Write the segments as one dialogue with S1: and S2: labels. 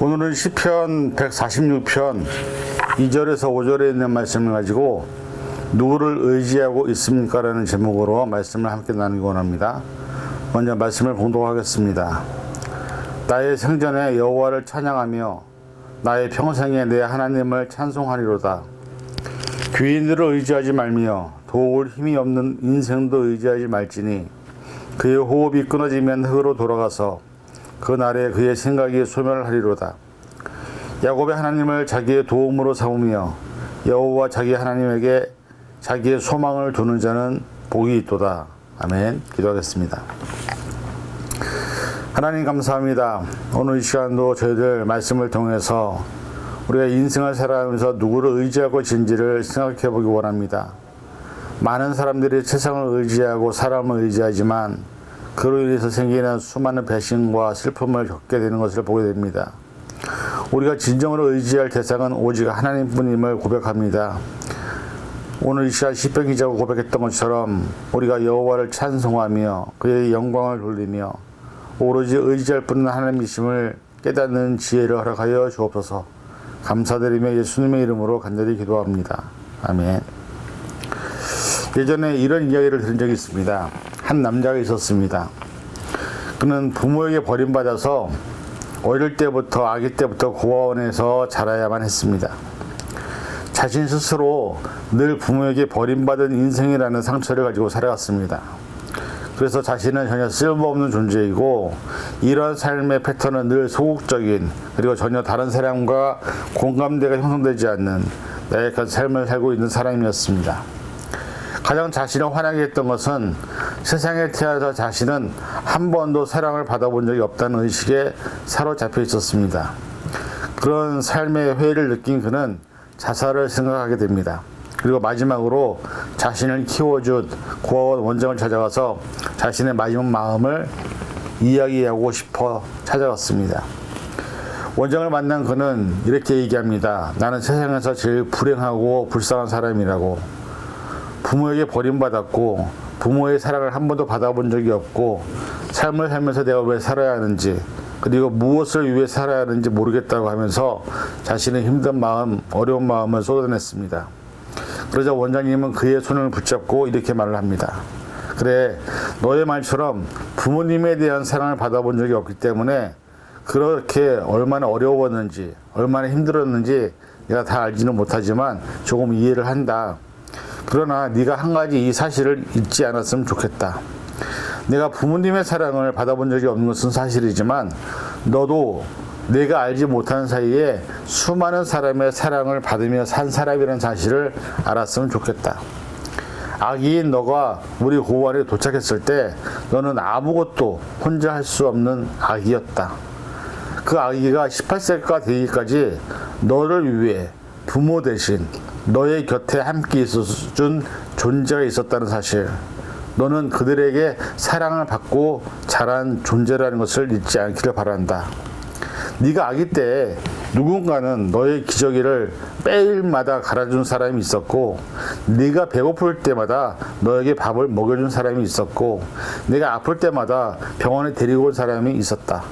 S1: 오늘은 시편 146편 2절에서 5절에 있는 말씀을 가지고 누구를 의지하고 있습니까? 라는 제목으로 말씀을 함께 나누기 원합니다. 먼저 말씀을 봉독하겠습니다. 나의 생전에 여호와를 찬양하며 나의 평생에 내 하나님을 찬송하리로다. 귀인들을 의지하지 말며 도울 힘이 없는 인생도 의지하지 말지니 그의 호흡이 끊어지면 흙으로 돌아가서 그 날에 그의 생각이 소멸하리로다. 야곱의 하나님을 자기의 도움으로 삼으며 여호와 자기 하나님에게 자기의 소망을 두는 자는 복이 있도다. 아멘. 기도하겠습니다. 하나님 감사합니다. 오늘 이 시간도 저희들 말씀을 통해서 우리가 인생을 살아가면서 누구를 의지하고 있는지를 생각해 보기 원합니다. 많은 사람들이 세상을 의지하고 사람을 의지하지만 그로 인해서 생기는 수많은 배신과 슬픔을 겪게 되는 것을 보게 됩니다. 우리가 진정으로 의지할 대상은 오직 하나님뿐임을 고백합니다. 오늘 이 시간 시편 기자가 고백했던 것처럼 우리가 여호와를 찬송하며 그의 영광을 돌리며 오로지 의지할 분은 하나님이심을 깨닫는 지혜를 허락하여 주옵소서. 감사드리며 예수님의 이름으로 간절히 기도합니다. 아멘. 예전에 이런 이야기를 들은 적이 있습니다. 한 남자가 있었습니다. 그는 부모에게 버림받아서 어릴 때부터 아기 때부터 고아원에서 자라야만 했습니다. 자신 스스로 늘 부모에게 버림받은 인생이라는 상처를 가지고 살아갔습니다. 그래서 자신은 전혀 쓸모없는 존재이고 이러한 삶의 패턴은 늘 소극적인 그리고 전혀 다른 사람과 공감대가 형성되지 않는 나약한 삶을 살고 있는 사람이었습니다. 가장 자신을 화나게 했던 것은 세상에 태어나서 자신은 한 번도 사랑을 받아본 적이 없다는 의식에 사로잡혀 있었습니다. 그런 삶의 회의를 느낀 그는 자살을 생각하게 됩니다. 그리고 마지막으로 자신을 키워준 고아원 원장을 찾아가서 자신의 마지막 마음을 이야기하고 싶어 찾아갔습니다. 원장을 만난 그는 이렇게 얘기합니다. 나는 세상에서 제일 불행하고 불쌍한 사람이라고. 부모에게 버림받았고 부모의 사랑을 한 번도 받아본 적이 없고 삶을 살면서 내가 왜 살아야 하는지 그리고 무엇을 위해 살아야 하는지 모르겠다고 하면서 자신의 힘든 마음, 어려운 마음을 쏟아냈습니다. 그러자 원장님은 그의 손을 붙잡고 이렇게 말을 합니다. 그래, 너의 말처럼 부모님에 대한 사랑을 받아본 적이 없기 때문에 그렇게 얼마나 어려웠는지 얼마나 힘들었는지 내가 다 알지는 못하지만 조금 이해를 한다. 그러나 네가 한 가지 이 사실을 잊지 않았으면 좋겠다. 내가 부모님의 사랑을 받아본 적이 없는 것은 사실이지만 너도 내가 알지 못하는 사이에 수많은 사람의 사랑을 받으며 산 사람이라는 사실을 알았으면 좋겠다. 아기인 너가 우리 고아원에 도착했을 때 너는 아무것도 혼자 할 수 없는 아기였다. 그 아기가 18세가 되기까지 너를 위해 부모 대신 너의 곁에 함께 있어준 존재가 있었다는 사실, 너는 그들에게 사랑을 받고 자란 존재라는 것을 잊지 않기를 바란다. 네가 아기 때 누군가는 너의 기저귀를 매일마다 갈아준 사람이 있었고 네가 배고플 때마다 너에게 밥을 먹여준 사람이 있었고 네가 아플 때마다 병원에 데리고 온 사람이 있었다.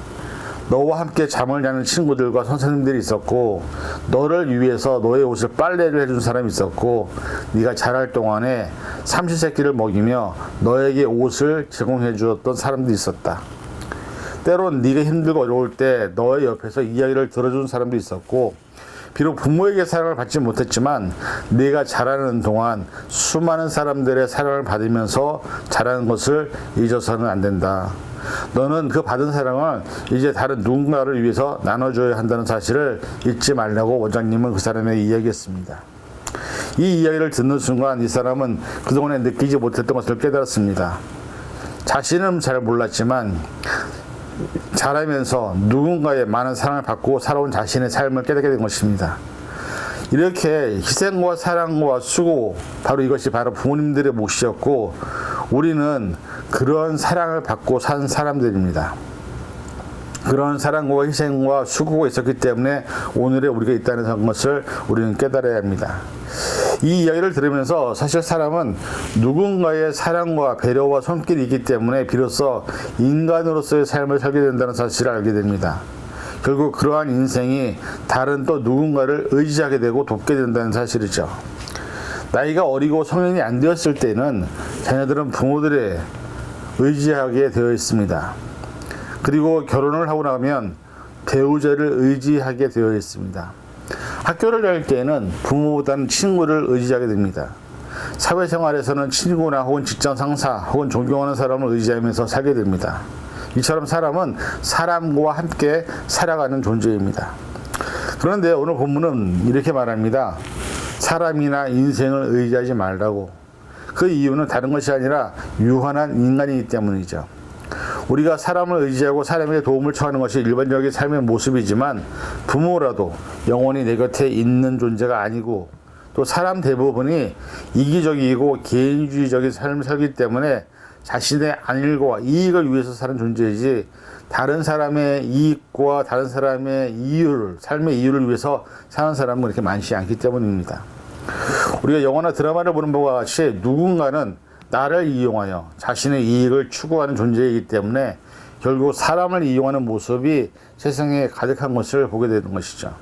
S1: 너와 함께 잠을 자는 친구들과 선생님들이 있었고 너를 위해서 너의 옷을 빨래를 해준 사람이 있었고 네가 자랄 동안에 삼시세끼를 먹이며 너에게 옷을 제공해 주었던 사람도 있었다. 때론 네가 힘들고 어려울 때 너의 옆에서 이야기를 들어주는 사람도 있었고 비록 부모에게 사랑을 받지 못했지만 네가 자라는 동안 수많은 사람들의 사랑을 받으면서 자라는 것을 잊어서는 안 된다. 너는 그 받은 사랑을 이제 다른 누군가를 위해서 나눠줘야 한다는 사실을 잊지 말라고 원장님은 그 사람에게 이야기했습니다. 이 이야기를 듣는 순간 이 사람은 그동안에 느끼지 못했던 것을 깨달았습니다. 자신은 잘 몰랐지만 자라면서 누군가의 많은 사랑을 받고 살아온 자신의 삶을 깨닫게 된 것입니다. 이렇게 희생과 사랑과 수고, 바로 이것이 바로 부모님들의 몫이었고 우리는 그런 사랑을 받고 산 사람들입니다. 그런 사랑과 희생과 수고가 있었기 때문에 오늘의 우리가 있다는 것을 우리는 깨달아야 합니다. 이 이야기를 들으면서 사실 사람은 누군가의 사랑과 배려와 손길이 있기 때문에 비로소 인간으로서의 삶을 살게 된다는 사실을 알게 됩니다. 결국 그러한 인생이 다른 또 누군가를 의지하게 되고 돕게 된다는 사실이죠. 나이가 어리고 성인이 안 되었을 때는 자녀들은 부모들의 의지하게 되어 있습니다. 그리고 결혼을 하고 나면 배우자를 의지하게 되어 있습니다. 학교를 다닐 때에는 부모보다는 친구를 의지하게 됩니다. 사회생활에서는 친구나 혹은 직장 상사 혹은 존경하는 사람을 의지하면서 살게 됩니다. 이처럼 사람은 사람과 함께 살아가는 존재입니다. 그런데 오늘 본문은 이렇게 말합니다. 사람이나 인생을 의지하지 말라고. 그 이유는 다른 것이 아니라 유한한 인간이기 때문이죠. 우리가 사람을 의지하고 사람에게 도움을 청하는 것이 일반적인 삶의 모습이지만 부모라도 영원히 내 곁에 있는 존재가 아니고 또 사람 대부분이 이기적이고 개인주의적인 삶을 살기 때문에 자신의 안일과 이익을 위해서 사는 존재이지 다른 사람의 이익과 다른 사람의 이유를, 삶의 이유를 위해서 사는 사람은 그렇게 많지 않기 때문입니다. 우리가 영화나 드라마를 보는 바와 같이 누군가는 나를 이용하여 자신의 이익을 추구하는 존재이기 때문에 결국 사람을 이용하는 모습이 세상에 가득한 것을 보게 되는 것이죠.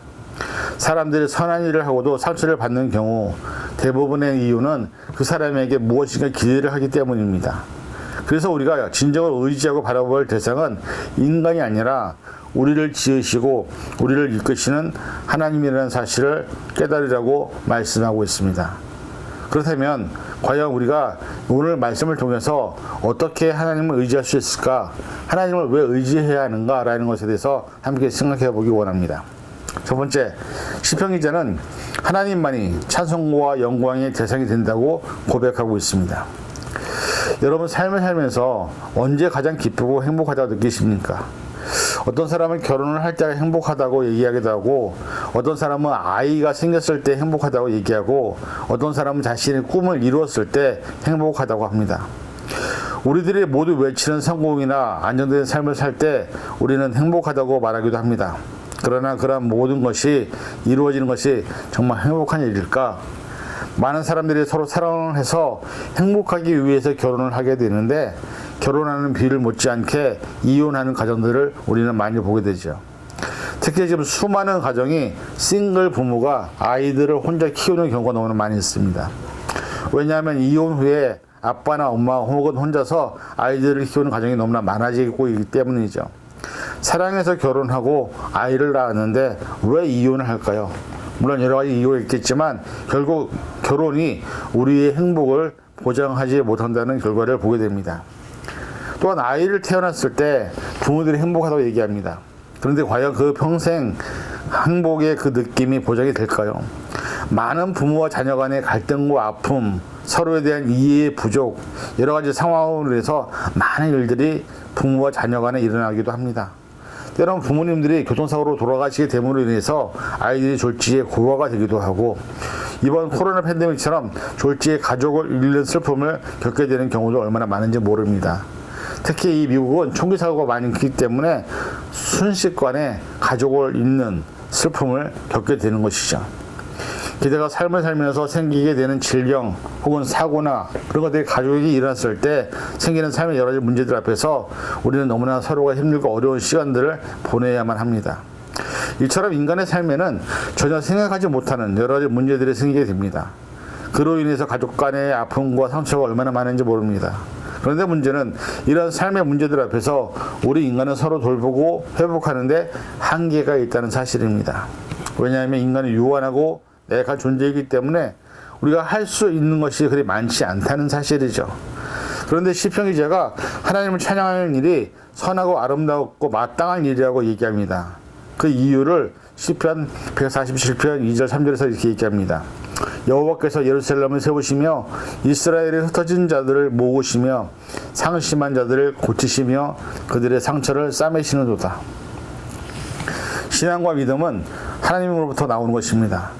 S1: 사람들이 선한 일을 하고도 상처를 받는 경우 대부분의 이유는 그 사람에게 무엇인가 기대를 하기 때문입니다. 그래서 우리가 진정으로 의지하고 바라볼 대상은 인간이 아니라 우리를 지으시고 우리를 이끄시는 하나님이라는 사실을 깨달으라고 말씀하고 있습니다. 그렇다면 과연 우리가 오늘 말씀을 통해서 어떻게 하나님을 의지할 수 있을까? 하나님을 왜 의지해야 하는가라는 것에 대해서 함께 생각해 보기 원합니다. 첫 번째, 시편 기자는 하나님만이 찬송과 영광의 대상이 된다고 고백하고 있습니다. 여러분 삶을 살면서 언제 가장 기쁘고 행복하다고 느끼십니까? 어떤 사람은 결혼을 할 때가 행복하다고 얘기하기도 하고 어떤 사람은 아이가 생겼을 때 행복하다고 얘기하고 어떤 사람은 자신의 꿈을 이루었을 때 행복하다고 합니다. 우리들이 모두 외치는 성공이나 안정된 삶을 살 때 우리는 행복하다고 말하기도 합니다. 그러나 그러한 모든 것이 이루어지는 것이 정말 행복한 일일까? 많은 사람들이 서로 사랑을 해서 행복하기 위해서 결혼을 하게 되는데 결혼하는 비율 못지않게 이혼하는 가정들을 우리는 많이 보게 되죠. 특히 지금 수많은 가정이 싱글 부모가 아이들을 혼자 키우는 경우가 너무 많이 있습니다. 왜냐하면 이혼 후에 아빠나 엄마 혹은 혼자서 아이들을 키우는 가정이 너무나 많아지고 있기 때문이죠. 사랑해서 결혼하고 아이를 낳았는데 왜 이혼을 할까요? 물론 여러 가지 이유가 있겠지만 결국 결혼이 우리의 행복을 보장하지 못한다는 결과를 보게 됩니다. 또한 아이를 태어났을 때 부모들이 행복하다고 얘기합니다. 그런데 과연 그 평생 행복의 그 느낌이 보장이 될까요? 많은 부모와 자녀 간의 갈등과 아픔, 서로에 대한 이해의 부족, 여러 가지 상황으로 해서 많은 일들이 부모와 자녀 간에 일어나기도 합니다. 때로는 부모님들이 교통사고로 돌아가시게 됨으로 인해서 아이들이 졸지에 고아가 되기도 하고 이번 코로나 팬데믹처럼 졸지에 가족을 잃는 슬픔을 겪게 되는 경우도 얼마나 많은지 모릅니다. 특히 이 미국은 총기 사고가 많기 때문에 순식간에 가족을 잃는 슬픔을 겪게 되는 것이죠. 게다가 삶을 살면서 생기게 되는 질병 혹은 사고나 그런 것들이 가족에게 일어났을 때 생기는 삶의 여러 가지 문제들 앞에서 우리는 너무나 서로가 힘들고 어려운 시간들을 보내야만 합니다. 이처럼 인간의 삶에는 전혀 생각하지 못하는 여러 가지 문제들이 생기게 됩니다. 그로 인해서 가족 간의 아픔과 상처가 얼마나 많은지 모릅니다. 그런데 문제는 이런 삶의 문제들 앞에서 우리 인간은 서로 돌보고 회복하는데 한계가 있다는 사실입니다. 왜냐하면 인간은 유한하고 약한 존재이기 때문에 우리가 할 수 있는 것이 그리 많지 않다는 사실이죠. 그런데 시편 기자가 하나님을 찬양하는 일이 선하고 아름답고 마땅한 일이라고 얘기합니다. 그 이유를 시편 147편 2절 3절에서 이렇게 얘기합니다. 여호와께서 예루살렘을 세우시며 이스라엘의 흩어진 자들을 모으시며 상심한 자들을 고치시며 그들의 상처를 싸매시는도다. 신앙과 믿음은 하나님으로부터 나오는 것입니다.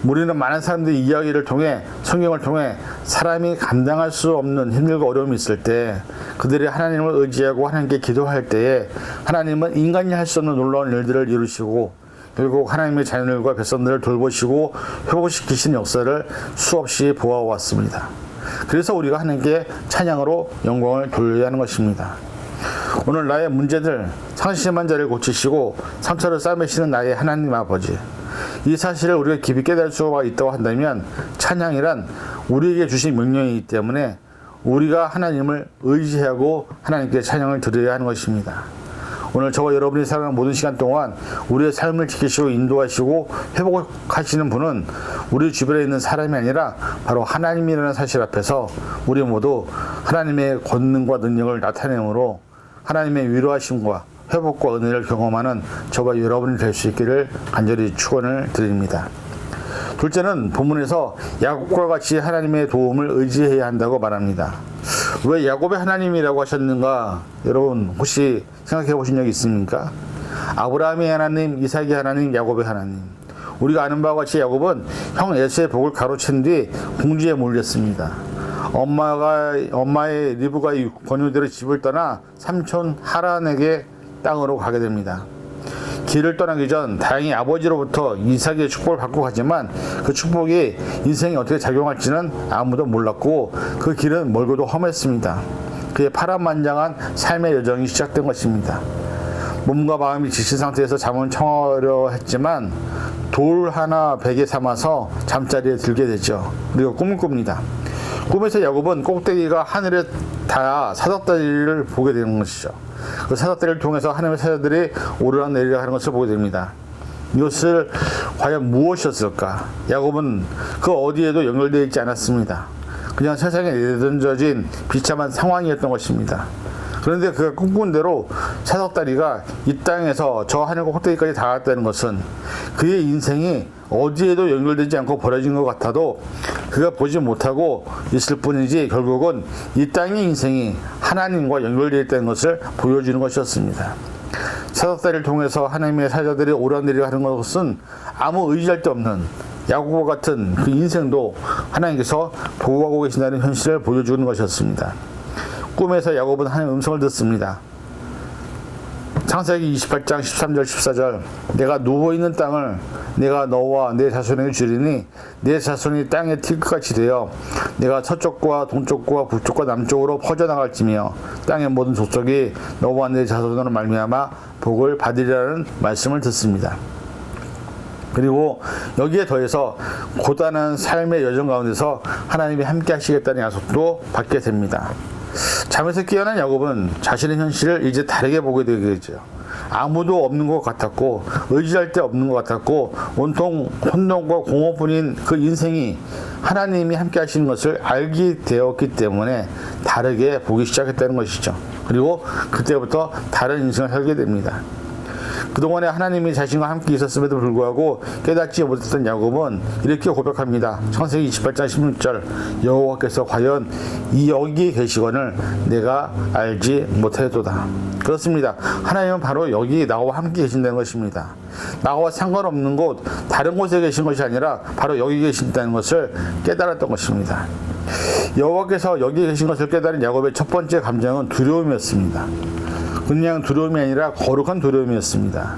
S1: 우리는 많은 사람들의 이야기를 통해 성경을 통해 사람이 감당할 수 없는 힘들고 어려움이 있을 때 그들이 하나님을 의지하고 하나님께 기도할 때에 하나님은 인간이 할 수 없는 놀라운 일들을 이루시고 결국 하나님의 자녀들과 백성들을 돌보시고 회복시키신 역사를 수없이 보아왔습니다. 그래서 우리가 하나님께 찬양으로 영광을 돌려야 하는 것입니다. 오늘 나의 문제들, 상심한 자를 고치시고 상처를 싸매시는 나의 하나님 아버지, 이 사실을 우리가 깊이 깨달을 수가 있다고 한다면 찬양이란 우리에게 주신 명령이기 때문에 우리가 하나님을 의지하고 하나님께 찬양을 드려야 하는 것입니다. 오늘 저와 여러분이 살아가는 모든 시간 동안 우리의 삶을 지키시고 인도하시고 회복하시는 분은 우리 주변에 있는 사람이 아니라 바로 하나님이라는 사실 앞에서 우리 모두 하나님의 권능과 능력을 나타내므로 하나님의 위로하심과 회복과 은혜를 경험하는 저와 여러분이 될 수 있기를 간절히 축원을 드립니다. 둘째는 본문에서 야곱과 같이 하나님의 도움을 의지해야 한다고 말합니다. 왜 야곱의 하나님이라고 하셨는가? 여러분 혹시 생각해 보신 적 있습니까? 아브라함의 하나님, 이삭의 하나님, 야곱의 하나님. 우리가 아는 바와 같이 야곱은 형 에서의 복을 가로챈 뒤 궁지에 몰렸습니다. 엄마의 리브가의 권유대로 집을 떠나 삼촌 하란에게 땅으로 가게 됩니다. 길을 떠나기 전 다행히 아버지로부터 이삭의 축복을 받고 가지만 그 축복이 인생에 어떻게 작용할지는 아무도 몰랐고 그 길은 멀고도 험했습니다. 그의 파란만장한 삶의 여정이 시작된 것입니다. 몸과 마음이 지친 상태에서 잠을 청하려 했지만 돌 하나 베개 삼아서 잠자리에 들게 되죠. 그리고 꿈을 꿉니다. 꿈에서 야곱은 꼭대기가 하늘에 닿아 사닥다리를 보게 되는 것이죠. 그 사닥다리를 통해서 하나님의 사자들이 오르락내리락 하는 것을 보게 됩니다. 이것을 과연 무엇이었을까? 야곱은 그 어디에도 연결되어 있지 않았습니다. 그냥 세상에 내던져진 비참한 상황이었던 것입니다. 그런데 그가 꿈꾼 대로 사닥다리가 이 땅에서 저 하늘과 꼭대기까지 닿았다는 것은 그의 인생이 어디에도 연결되지 않고 버려진 것 같아도 그가 보지 못하고 있을 뿐이지 결국은 이 땅의 인생이 하나님과 연결되어 있다는 것을 보여주는 것이었습니다. 사닥다리를 통해서 하나님의 사자들이 오르락내리락 하는 것은 아무 의지할 데 없는 야곱과 같은 그 인생도 하나님께서 보호하고 계신다는 현실을 보여주는 것이었습니다. 꿈에서 야곱은 하나님의 음성을 듣습니다. 창세기 28장 13절 14절 내가 누워있는 땅을 내가 너와 내 자손에게 주리니 내 자손이 땅의 틸끝같이 되어 내가 서쪽과 동쪽과 북쪽과 남쪽으로 퍼져나갈지며 땅의 모든 족속이 너와 내 자손으로 말미암아 복을 받으리라는 말씀을 듣습니다. 그리고 여기에 더해서 고단한 삶의 여정 가운데서 하나님이 함께 하시겠다는 약속도 받게 됩니다. 잠에서 깨어난 야곱은 자신의 현실을 이제 다르게 보게 되겠죠. 아무도 없는 것 같았고 의지할 데 없는 것 같았고 온통 혼돈과 공허뿐인 그 인생이 하나님이 함께 하시는 것을 알게 되었기 때문에 다르게 보기 시작했다는 것이죠. 그리고 그때부터 다른 인생을 살게 됩니다. 그동안에 하나님이 자신과 함께 있었음에도 불구하고 깨닫지 못했던 야곱은 이렇게 고백합니다. 창세기 28장 16절 여호와께서 과연 이 여기에 계시거늘 내가 알지 못하였도다. 그렇습니다. 하나님은 바로 여기 나와 함께 계신다는 것입니다. 나와 상관없는 곳 다른 곳에 계신 것이 아니라 바로 여기 계신다는 것을 깨달았던 것입니다. 여호와께서 여기 계신 것을 깨달은 야곱의 첫 번째 감정은 두려움이었습니다. 그냥 두려움이 아니라 거룩한 두려움이었습니다.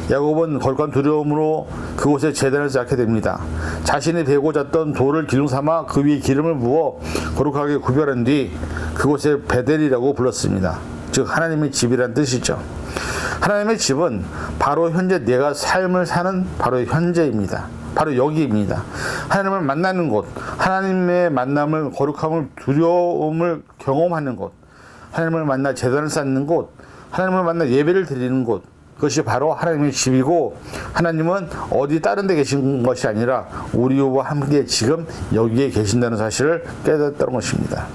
S1: 야곱은 거룩한 두려움으로 그곳에 제단을 쌓게 됩니다. 자신이 베고 잤던 돌을 기둥 삼아 그 위에 기름을 부어 거룩하게 구별한 뒤 그곳에 베델이라고 불렀습니다. 즉 하나님의 집이란 뜻이죠. 하나님의 집은 바로 현재 내가 삶을 사는 바로 현재입니다. 바로 여기입니다. 하나님을 만나는 곳, 하나님의 만남을 거룩함을 두려움을 경험하는 곳, 하나님을 만나 제단을 쌓는 곳, 하나님을 만나 예배를 드리는 곳, 그것이 바로 하나님의 집이고 하나님은 어디 다른 데 계신 것이 아니라 우리와 함께 지금 여기에 계신다는 사실을 깨닫았던 것입니다.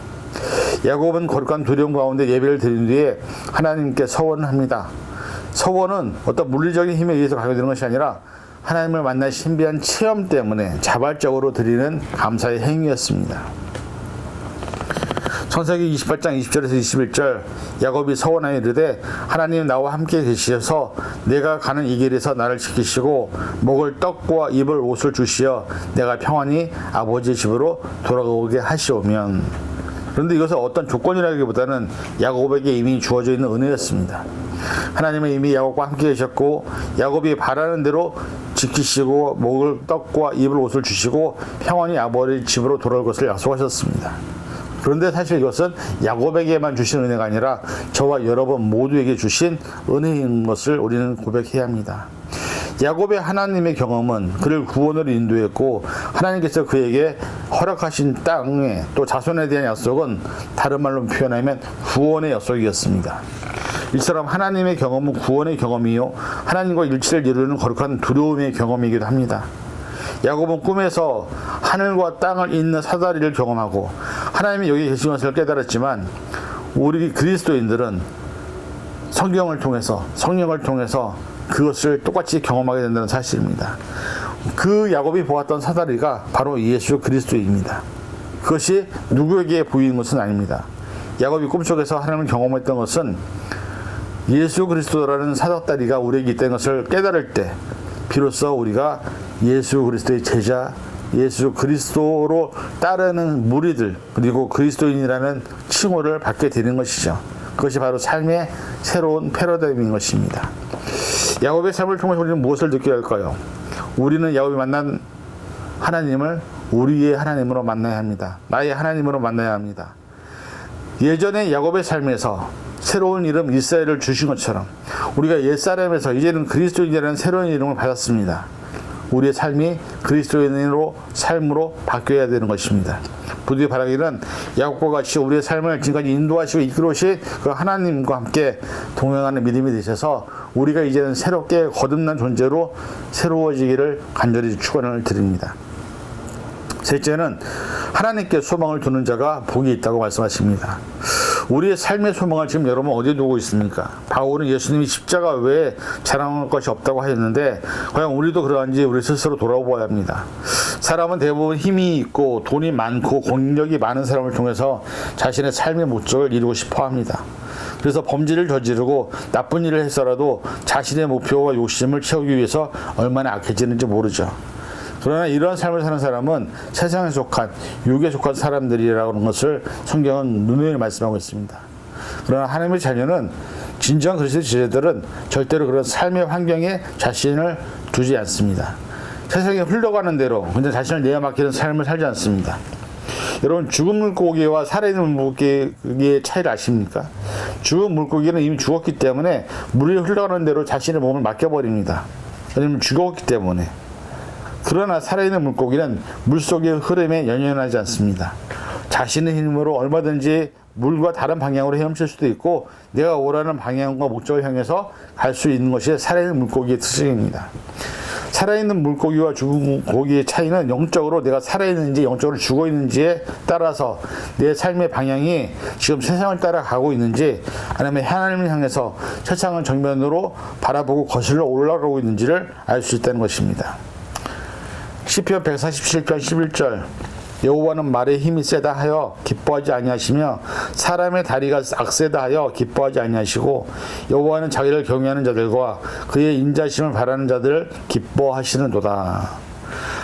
S1: 야곱은 거룩한 두려움 가운데 예배를 드린 뒤에 하나님께 서원을 합니다. 서원은 어떤 물리적인 힘에 의해서 가게 되는 것이 아니라 하나님을 만난 신비한 체험 때문에 자발적으로 드리는 감사의 행위였습니다. 창세기 28장 20절에서 21절 야곱이 서원하여 이르되 하나님 나와 함께 계시어서 내가 가는 이 길에서 나를 지키시고 먹을 떡과 입을 옷을 주시어 내가 평안히 아버지의 집으로 돌아오게 하시오면. 그런데 이것은 어떤 조건이라기보다는 야곱에게 이미 주어져 있는 은혜였습니다. 하나님은 이미 야곱과 함께 계셨고 야곱이 바라는 대로 지키시고 먹을 떡과 입을 옷을 주시고 평안히 아버지 집으로 돌아올 것을 약속하셨습니다. 그런데 사실 이것은 야곱에게만 주신 은혜가 아니라 저와 여러분 모두에게 주신 은혜인 것을 우리는 고백해야 합니다. 야곱의 하나님의 경험은 그를 구원으로 인도했고, 하나님께서 그에게 허락하신 땅에 또 자손에 대한 약속은 다른 말로 표현하면 구원의 약속이었습니다. 이처럼 하나님의 경험은 구원의 경험이요, 하나님과 일치를 이루는 거룩한 두려움의 경험이기도 합니다. 야곱은 꿈에서 하늘과 땅을 잇는 사다리를 경험하고 하나님이 여기 계신 것을 깨달았지만, 우리 그리스도인들은 성경을 통해서, 성령을 통해서 그것을 똑같이 경험하게 된다는 사실입니다. 그 야곱이 보았던 사다리가 바로 예수 그리스도입니다. 그것이 누구에게 보이는 것은 아닙니다. 야곱이 꿈속에서 하나님을 경험했던 것은 예수 그리스도라는 사다리가 우리에게 있다는 것을 깨달을 때 비로소 우리가 예수 그리스도의 제자, 예수 그리스도로 따르는 무리들, 그리고 그리스도인이라는 칭호를 받게 되는 것이죠. 그것이 바로 삶의 새로운 패러다임인 것입니다. 야곱의 삶을 통해서 우리는 무엇을 느껴야 할까요? 우리는 야곱이 만난 하나님을 우리의 하나님으로 만나야 합니다. 나의 하나님으로 만나야 합니다. 예전에 야곱의 삶에서 새로운 이름 이스라엘을 주신 것처럼 우리가 옛사람에서 이제는 그리스도인이라는 새로운 이름을 받았습니다. 우리의 삶이 그리스도인으로 삶으로 바뀌어야 되는 것입니다. 부디 바라기는 야곱과 같이 우리의 삶을 지금까지 인도하시고 이끌어오신 그 하나님과 함께 동행하는 믿음이 되셔서 우리가 이제는 새롭게 거듭난 존재로 새로워지기를 간절히 축원을 드립니다. 셋째는 하나님께 소망을 두는 자가 복이 있다고 말씀하십니다. 우리의 삶의 소망을 지금 여러분 어디에 두고 있습니까? 바울은 예수님이 십자가 외에 자랑할 것이 없다고 하였는데, 과연 우리도 그러한지 우리 스스로 돌아보아야 합니다. 사람은 대부분 힘이 있고 돈이 많고 권력이 많은 사람을 통해서 자신의 삶의 목적을 이루고 싶어 합니다. 그래서 범죄를 저지르고 나쁜 일을 했어라도 자신의 목표와 욕심을 채우기 위해서 얼마나 악해지는지 모르죠. 그러나 이러한 삶을 사는 사람은 세상에 속한, 육에 속한 사람들이라는 것을 성경은 누누이 말씀하고 있습니다. 그러나 하나님의 자녀는, 진정한 그리스도의 제자들은 절대로 그런 삶의 환경에 자신을 두지 않습니다. 세상에 흘러가는 대로 근데 자신을 내어맡기는 삶을 살지 않습니다. 여러분, 죽은 물고기와 살아있는 물고기의 차이를 아십니까? 죽은 물고기는 이미 죽었기 때문에 물이 흘러가는 대로 자신의 몸을 맡겨버립니다. 왜냐하면 죽었기 때문에. 그러나 살아있는 물고기는 물속의 흐름에 연연하지 않습니다. 자신의 힘으로 얼마든지 물과 다른 방향으로 헤엄칠 수도 있고, 내가 원하는 방향과 목적을 향해서 갈 수 있는 것이 살아있는 물고기의 특징입니다. 살아있는 물고기와 죽은 고기의 차이는 영적으로 내가 살아있는지 영적으로 죽어있는지에 따라서 내 삶의 방향이 지금 세상을 따라가고 있는지, 아니면 하나님을 향해서 세상을 정면으로 바라보고 거슬러 올라가고 있는지를 알 수 있다는 것입니다. 시편 147편 11절, 여호와는 말의 힘이 세다 하여 기뻐하지 아니하시며 사람의 다리가 악세다 하여 기뻐하지 아니하시고, 여호와는 자기를 경외하는 자들과 그의 인자심을 바라는 자들을 기뻐하시는도다.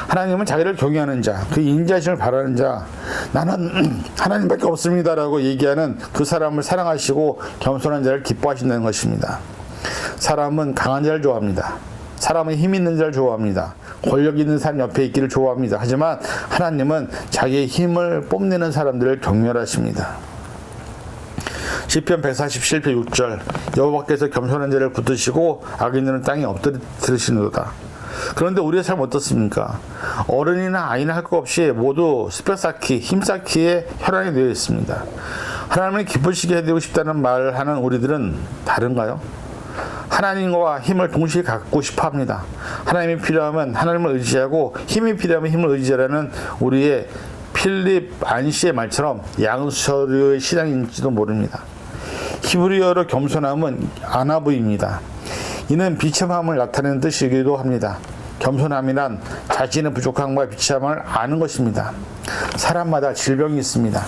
S1: 하나님은 자기를 경외하는 자, 그 인자심을 바라는 자, 나는 하나님밖에 없습니다라고 얘기하는 그 사람을 사랑하시고 겸손한 자를 기뻐하신다는 것입니다. 사람은 강한 자를 좋아합니다. 사람은 힘 있는 자를 좋아합니다. 권력 있는 사람 옆에 있기를 좋아합니다. 하지만 하나님은 자기의 힘을 뽐내는 사람들을 경멸하십니다. 시편 147편 6절, 여호와께서 겸손한 자를 붙드시고 악인들은 땅에 엎드리시는도다. 그런데 우리의 삶은 어떻습니까? 어른이나 아이나 할 것 없이 모두 스펙 쌓기, 힘 쌓기에 혈안이 되어 있습니다. 하나님을 기쁘시게 해드리고 싶다는 말을 하는 우리들은 다른가요? 하나님과 힘을 동시에 갖고 싶어 합니다. 하나님이 필요하면 하나님을 의지하고, 힘이 필요하면 힘을 의지하라는 우리의 필립 안시의 말처럼 양서류의 신앙인지도 모릅니다. 히브리어로 겸손함은 아나부입니다. 이는 비참함을 나타내는 뜻이기도 합니다. 겸손함이란 자신의 부족함과 비참함을 아는 것입니다. 사람마다 질병이 있습니다.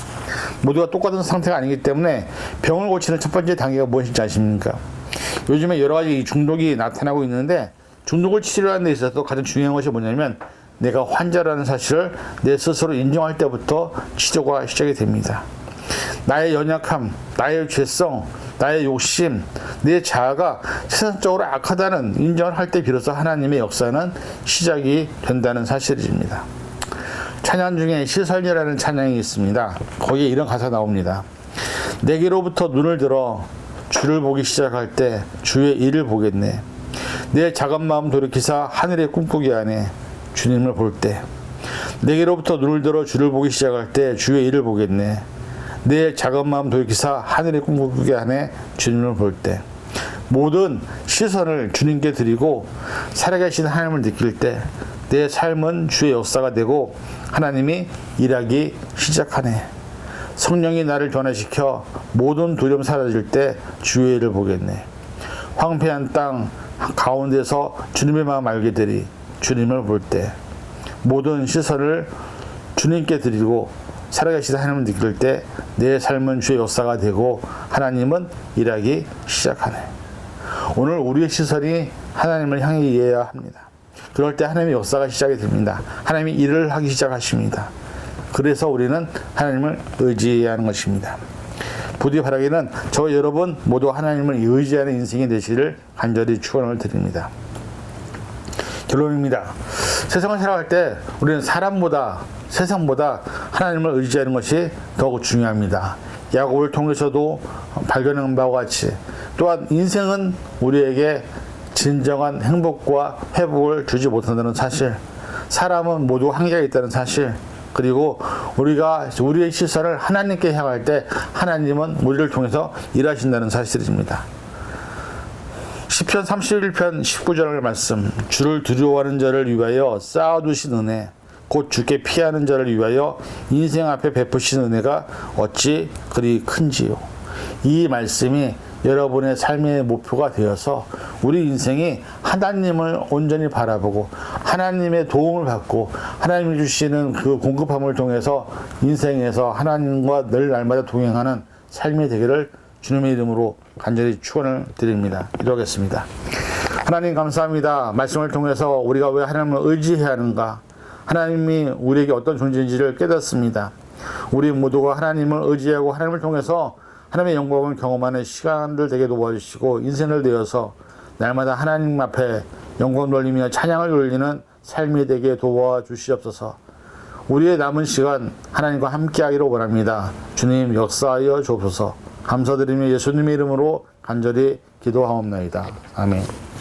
S1: 모두가 똑같은 상태가 아니기 때문에 병을 고치는 첫 번째 단계가 무엇인지 아십니까? 요즘에 여러 가지 중독이 나타나고 있는데, 중독을 치료하는 데 있어서 가장 중요한 것이 뭐냐면, 내가 환자라는 사실을 내 스스로 인정할 때부터 치료가 시작이 됩니다. 나의 연약함, 나의 죄성, 나의 욕심, 내 자아가 세상적으로 악하다는 인정을 할 때 비로소 하나님의 역사는 시작이 된다는 사실입니다. 찬양 중에 시설이라는 찬양이 있습니다. 거기에 이런 가사 나옵니다. 내게로부터 눈을 들어 주를 보기 시작할 때 주의 일을 보겠네. 내 작은 마음 돌이키사 하늘의 꿈꾸기 안에 주님을 볼 때. 내게로부터 눈을 들어 주를 보기 시작할 때 주의 일을 보겠네. 내 작은 마음 돌이키사 하늘의 꿈꾸기 안에 주님을 볼 때. 모든 시선을 주님께 드리고 살아계신 하나님을 느낄 때 내 삶은 주의 역사가 되고 하나님이 일하기 시작하네. 성령이 나를 변화시켜 모든 두려움 사라질 때 주의 일을 보겠네. 황폐한 땅 가운데서 주님의 마음 알게 되리. 주님을 볼 때 모든 시선을 주님께 드리고 살아계신 하나님을 느낄 때 내 삶은 주의 역사가 되고 하나님은 일하기 시작하네. 오늘 우리의 시선이 하나님을 향해 이해해야 합니다. 그럴 때 하나님의 역사가 시작이 됩니다. 하나님이 일을 하기 시작하십니다. 그래서 우리는 하나님을 의지해야 하는 것입니다. 부디 바라기는 저와 여러분 모두 하나님을 의지하는 인생이 되시를 간절히 축원을 드립니다. 결론입니다. 세상을 살아갈 때 우리는 사람보다 세상보다 하나님을 의지하는 것이 더욱 중요합니다. 야곱을 통해서도 발견한 바와 같이 또한 인생은 우리에게 진정한 행복과 회복을 주지 못한다는 사실, 사람은 모두 한계가 있다는 사실, 그리고 우리가 우리의 시선을 하나님께 향할 때 하나님은 우리를 통해서 일하신다는 사실입니다. 시편 31편 19절의 말씀, 주를 두려워하는 자를 위하여 쌓아두신 은혜, 곧 주께 피하는 자를 위하여 인생 앞에 베푸신 은혜가 어찌 그리 큰지요. 이 말씀이 여러분의 삶의 목표가 되어서 우리 인생이 하나님을 온전히 바라보고 하나님의 도움을 받고 하나님이 주시는 그 공급함을 통해서 인생에서 하나님과 늘 날마다 동행하는 삶이 되기를 주님의 이름으로 간절히 축원을 드립니다. 기도하겠습니다. 하나님 감사합니다. 말씀을 통해서 우리가 왜 하나님을 의지해야 하는가, 하나님이 우리에게 어떤 존재인지를 깨닫습니다. 우리 모두가 하나님을 의지하고 하나님을 통해서 하나님의 영광을 경험하는 시간들 되게 도와주시고 인생을 되어서 날마다 하나님 앞에 영광 돌리며 찬양을 돌리는 삶이 되게 도와주시옵소서. 우리의 남은 시간 하나님과 함께하기를 원합니다. 주님 역사하여 주옵소서. 감사드리며 예수님의 이름으로 간절히 기도하옵나이다. 아멘.